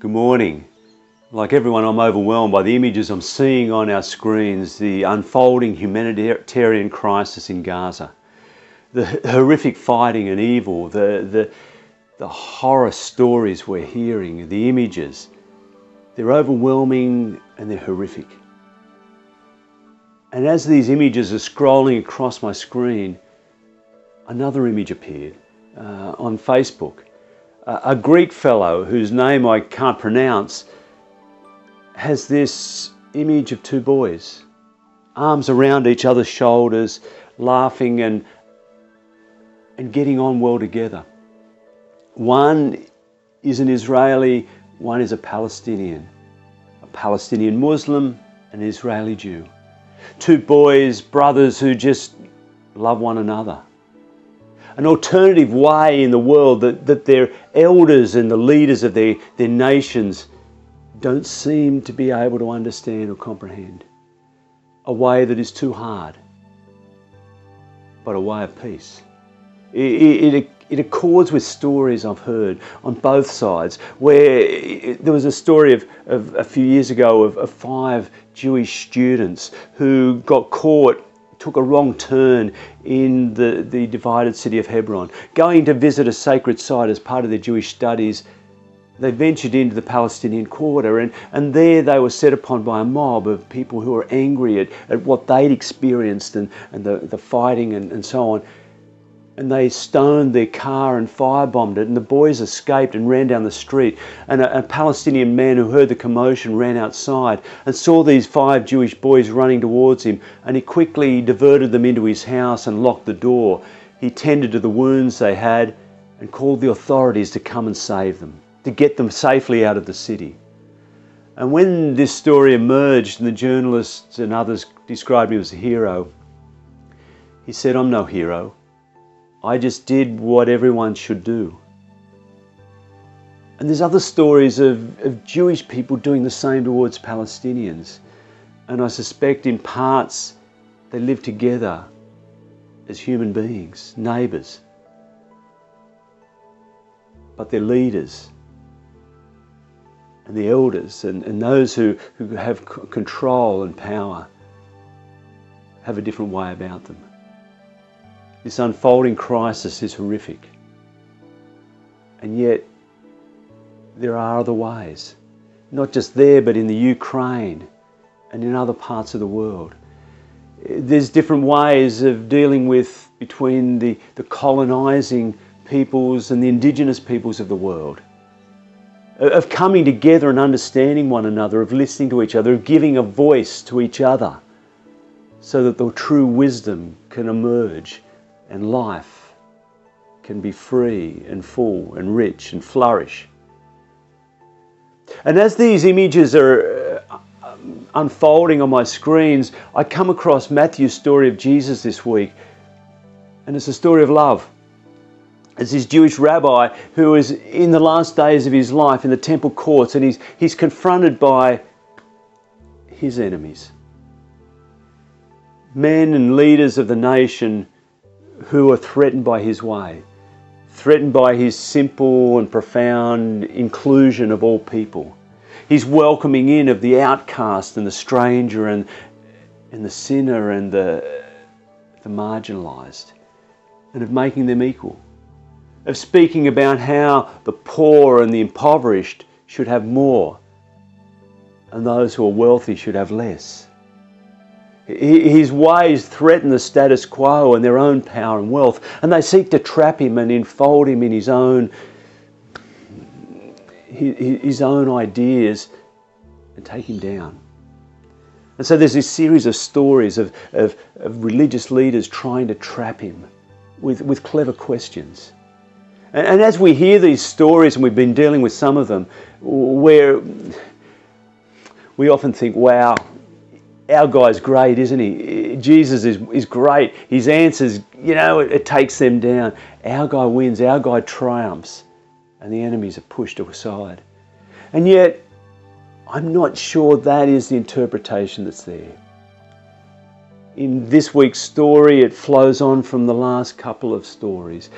Good morning. Like everyone, I'm overwhelmed by the images I'm seeing on our screens, the unfolding humanitarian crisis in Gaza, the horrific fighting and evil, the horror stories we're hearing, the images. They're overwhelming and they're horrific. And as these images are scrolling across my screen, another image appeared on Facebook. A Greek fellow whose name I can't pronounce has this image of two boys, arms around each other's shoulders, laughing and getting on well together. One is an Israeli, one is a Palestinian Muslim, an Israeli Jew. Two boys, brothers who just love one another. An alternative way in the world that their elders and the leaders of their nations don't seem to be able to understand or comprehend. A way that is too hard, but a way of peace. It accords with stories I've heard on both sides, where there was a story of a few years ago of 5 Jewish students who got caught, took a wrong turn in the divided city of Hebron. Going to visit a sacred site as part of their Jewish studies, they ventured into the Palestinian quarter, and there they were set upon by a mob of people who were angry at what they'd experienced and the fighting and so on. And they stoned their car and firebombed it, and the boys escaped and ran down the street. And a Palestinian man who heard the commotion ran outside and saw these 5 Jewish boys running towards him, and he quickly diverted them into his house and locked the door. He tended to the wounds they had and called the authorities to come and save them, to get them safely out of the city. And when this story emerged and the journalists and others described him as a hero, he said, "I'm no hero. I just did what everyone should do." And there's other stories of Jewish people doing the same towards Palestinians. And I suspect in parts they live together as human beings, neighbours. But their leaders and the elders and those who have control and power have a different way about them. This unfolding crisis is horrific. And yet, there are other ways. Not just there, but in the Ukraine and in other parts of the world. There's different ways of dealing with between the colonising peoples and the indigenous peoples of the world. Of coming together and understanding one another, of listening to each other, of giving a voice to each other, so that the true wisdom can emerge and life can be free and full and rich and flourish. And as these images are unfolding on my screens, I come across Matthew's story of Jesus this week. And it's a story of love. It's this Jewish rabbi who is in the last days of his life in the temple courts, and he's confronted by his enemies. Men and leaders of the nation who are threatened by his way, threatened by his simple and profound inclusion of all people. His welcoming in of the outcast and the stranger and the sinner and the marginalised, and of making them equal, of speaking about how the poor and the impoverished should have more and those who are wealthy should have less. His ways threaten the status quo and their own power and wealth, and they seek to trap him and enfold him in his own ideas and take him down. And so there's this series of stories of religious leaders trying to trap him with clever questions. And as we hear these stories, and we've been dealing with some of them, where we often think, wow, our guy's great, isn't he? Jesus is great. His answers, it takes them down. Our guy wins. Our guy triumphs. And the enemies are pushed aside. And yet, I'm not sure that is the interpretation that's there. In this week's story, it flows on from the last couple of stories.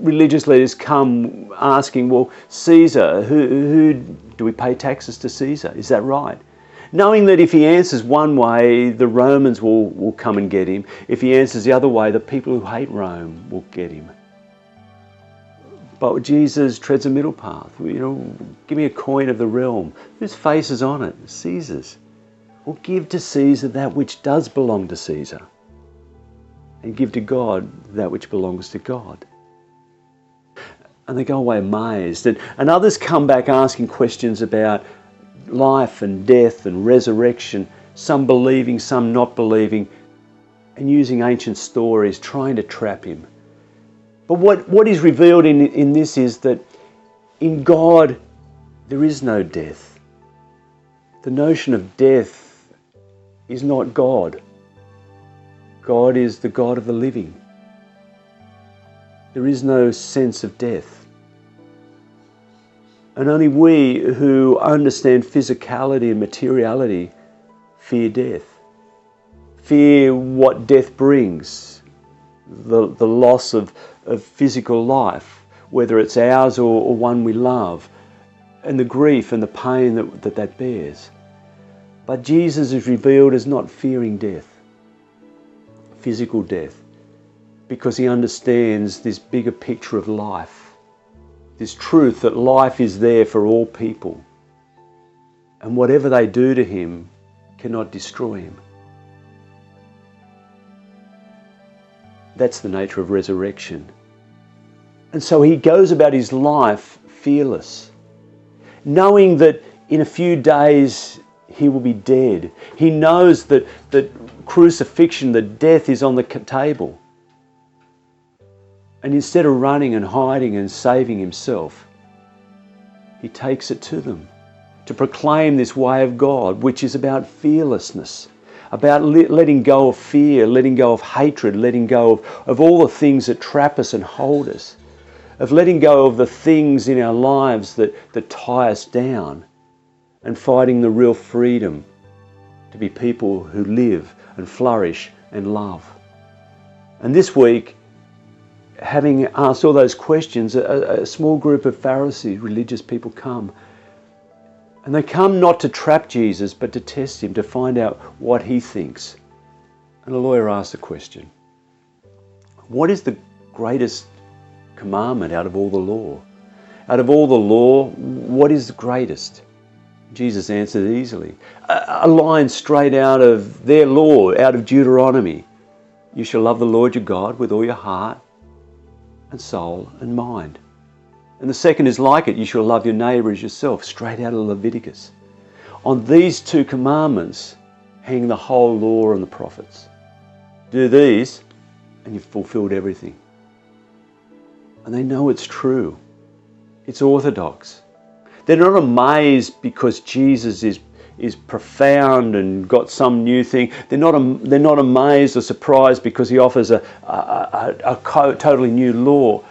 religious leaders come asking, well, Caesar, who do we pay taxes to Caesar? Is that right? Knowing that if he answers one way, the Romans will come and get him. If he answers the other way, the people who hate Rome will get him. But Jesus treads a middle path. Give me a coin of the realm. Whose face is on it? Caesar's. Well, give to Caesar that which does belong to Caesar, and give to God that which belongs to God. And they go away amazed. And others come back asking questions about life and death and resurrection, some believing, some not believing, and using ancient stories, trying to trap him. But what is revealed in this is that in God there is no death. The notion of death is not God. God is the God of the living. There is no sense of death. And only we who understand physicality and materiality fear death. Fear what death brings, the loss of physical life, whether it's ours or one we love, and the grief and the pain that bears. But Jesus is revealed as not fearing death, physical death, because he understands this bigger picture of life, this truth that life is there for all people, and whatever they do to him cannot destroy him. That's the nature of resurrection. And so he goes about his life fearless, knowing that in a few days he will be dead. He knows that crucifixion, that death is on the table. And instead of running and hiding and saving himself, he takes it to them to proclaim this way of God, which is about fearlessness, about letting go of fear, letting go of hatred, letting go of all the things that trap us and hold us, of letting go of the things in our lives that tie us down, and fighting the real freedom to be people who live and flourish and love. And this week, having asked all those questions, a small group of Pharisees, religious people, come. And they come not to trap Jesus, but to test him, to find out what he thinks. And the lawyer asks the question, what is the greatest commandment out of all the law? Out of all the law, what is the greatest? Jesus answered easily. A line straight out of their law, out of Deuteronomy. You shall love the Lord your God with all your heart and soul and mind. And the second is like it, you shall love your neighbour as yourself, straight out of Leviticus. On these two commandments hang the whole law and the prophets. Do these and you've fulfilled everything. And they know it's true. It's orthodox. They're not amazed because Jesus is profound and got some new thing. They're not amazed or surprised because he offers a totally new law.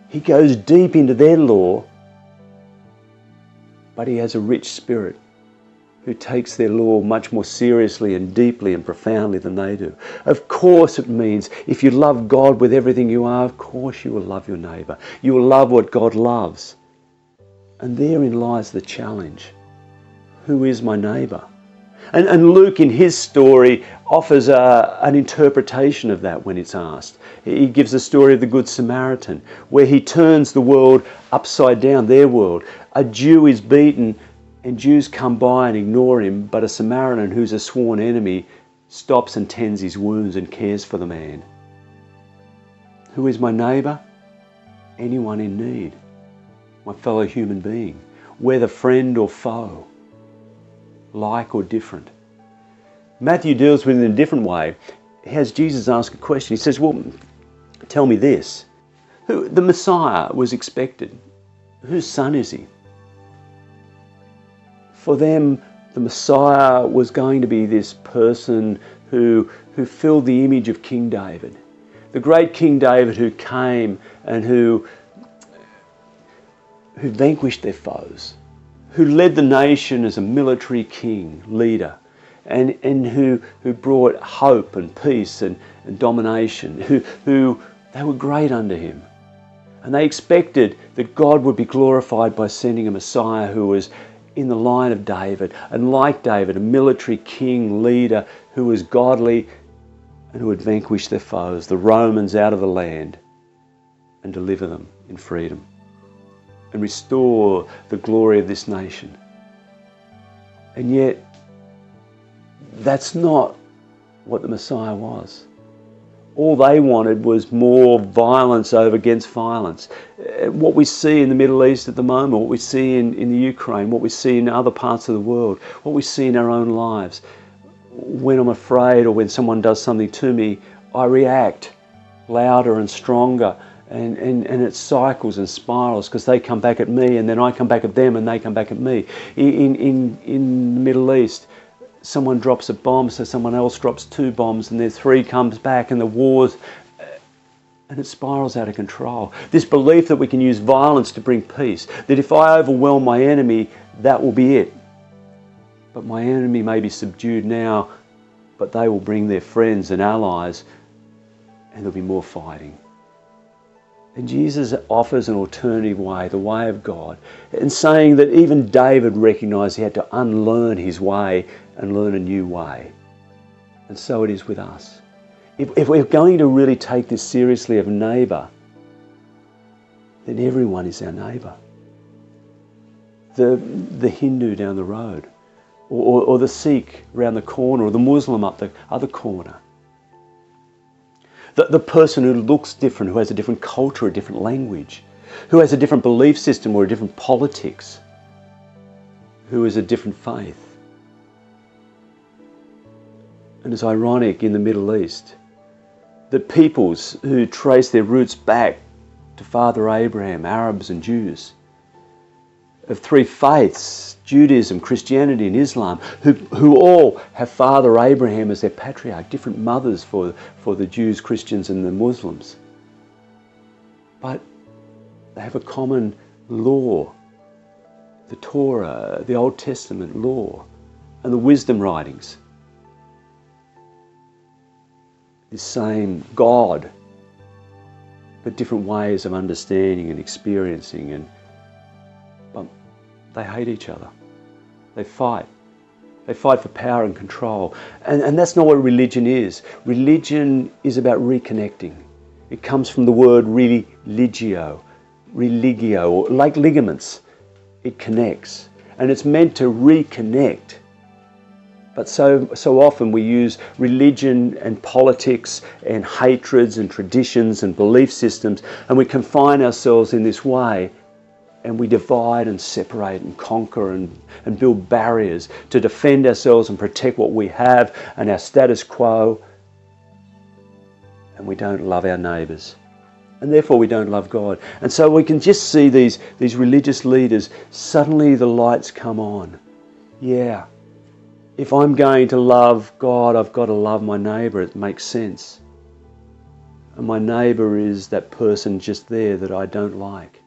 He goes deep into their law, but he has a rich spirit who takes their law much more seriously and deeply and profoundly than they do. Of course it means if you love God with everything you are, of course you will love your neighbour. You will love what God loves. And therein lies the challenge. Who is my neighbour? And Luke in his story offers an interpretation of that when it's asked. He gives the story of the Good Samaritan, where he turns the world upside down, their world. A Jew is beaten and Jews come by and ignore him, but a Samaritan who's a sworn enemy stops and tends his wounds and cares for the man. Who is my neighbour? Anyone in need. My fellow human being, whether friend or foe, like or different. Matthew deals with it in a different way. He has Jesus ask a question. He says, well, tell me this. The Messiah was expected. Whose son is he? For them, the Messiah was going to be this person who filled the image of King David. The great King David who came and who vanquished their foes, who led the nation as a military king, leader, and who brought hope and peace and domination, who they were great under him. And they expected that God would be glorified by sending a Messiah who was in the line of David, and like David, a military king, leader who was godly and who would vanquish their foes, the Romans, out of the land and deliver them in freedom and restore the glory of this nation. And yet, that's not what the Messiah was. All they wanted was more violence over against violence. What we see in the Middle East at the moment, what we see in the Ukraine, what we see in other parts of the world, what we see in our own lives. When I'm afraid or when someone does something to me, I react louder and stronger, and it cycles and spirals because they come back at me and then I come back at them and they come back at me. In the Middle East, someone drops a bomb, so someone else drops 2 bombs, and then 3 comes back, and the wars, and it spirals out of control. This belief that we can use violence to bring peace, that if I overwhelm my enemy, that will be it. But my enemy may be subdued now, but they will bring their friends and allies, and there'll be more fighting. And Jesus offers an alternative way, the way of God, and saying that even David recognised he had to unlearn his way and learn a new way. And so it is with us. If we're going to really take this seriously of neighbour, then everyone is our neighbour. The Hindu down the road, or the Sikh around the corner, or the Muslim up the other corner. The person who looks different, who has a different culture, a different language, who has a different belief system or a different politics, who has a different faith. And it's ironic in the Middle East that peoples who trace their roots back to Father Abraham, Arabs and Jews, of 3 faiths, Judaism, Christianity and Islam, who all have Father Abraham as their patriarch, different mothers for the Jews, Christians and the Muslims. But they have a common law, the Torah, the Old Testament law, and the wisdom writings. The same God, but different ways of understanding and experiencing, but they hate each other. They fight. They fight for power and control. And that's not what religion is. Religion is about reconnecting. It comes from the word religio, like ligaments. It connects. And it's meant to reconnect. But so often we use religion and politics and hatreds and traditions and belief systems, and we confine ourselves in this way, and we divide and separate and conquer and build barriers to defend ourselves and protect what we have and our status quo, and we don't love our neighbours. And therefore we don't love God. And so we can just see these religious leaders, suddenly the lights come on. Yeah. If I'm going to love God, I've got to love my neighbour. It makes sense. And my neighbour is that person just there that I don't like.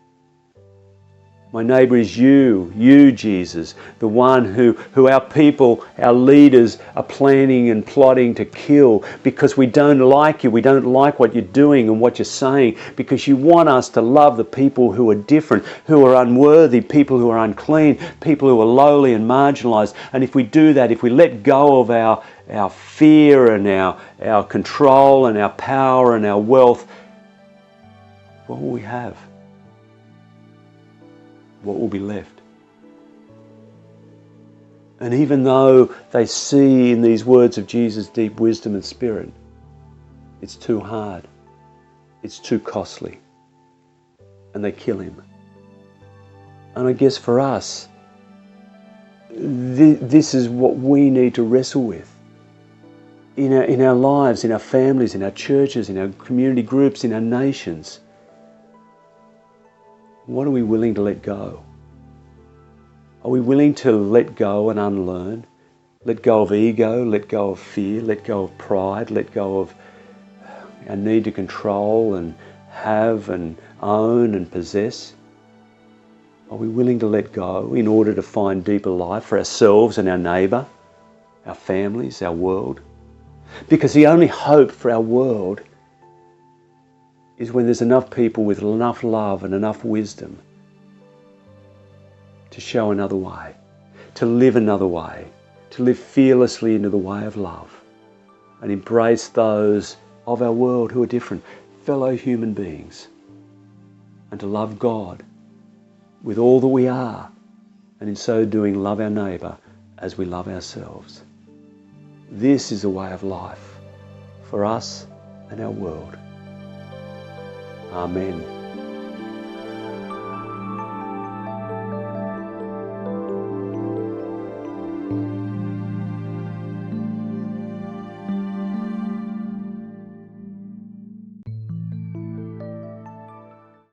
My neighbour is you, Jesus, the one who our people, our leaders are planning and plotting to kill because we don't like you, we don't like what you're doing and what you're saying, because you want us to love the people who are different, who are unworthy, people who are unclean, people who are lowly and marginalised. And if we do that, if we let go of our fear and our control and our power and our wealth, what will we have? What will be left? And even though they see in these words of Jesus deep wisdom and spirit, it's too hard, it's too costly, and they kill him. And I guess for us, this is what we need to wrestle with in our lives, in our families, in our churches, in our community groups, in our nations. What are we willing to let go? Are we willing to let go and unlearn? Let go of ego, let go of fear, let go of pride, let go of our need to control and have and own and possess? Are we willing to let go in order to find deeper life for ourselves and our neighbour, our families, our world? Because the only hope for our world is when there's enough people with enough love and enough wisdom to show another way, to live another way, to live fearlessly into the way of love and embrace those of our world who are different, fellow human beings, and to love God with all that we are, and in so doing love our neighbour as we love ourselves. This is a way of life for us and our world. Amen.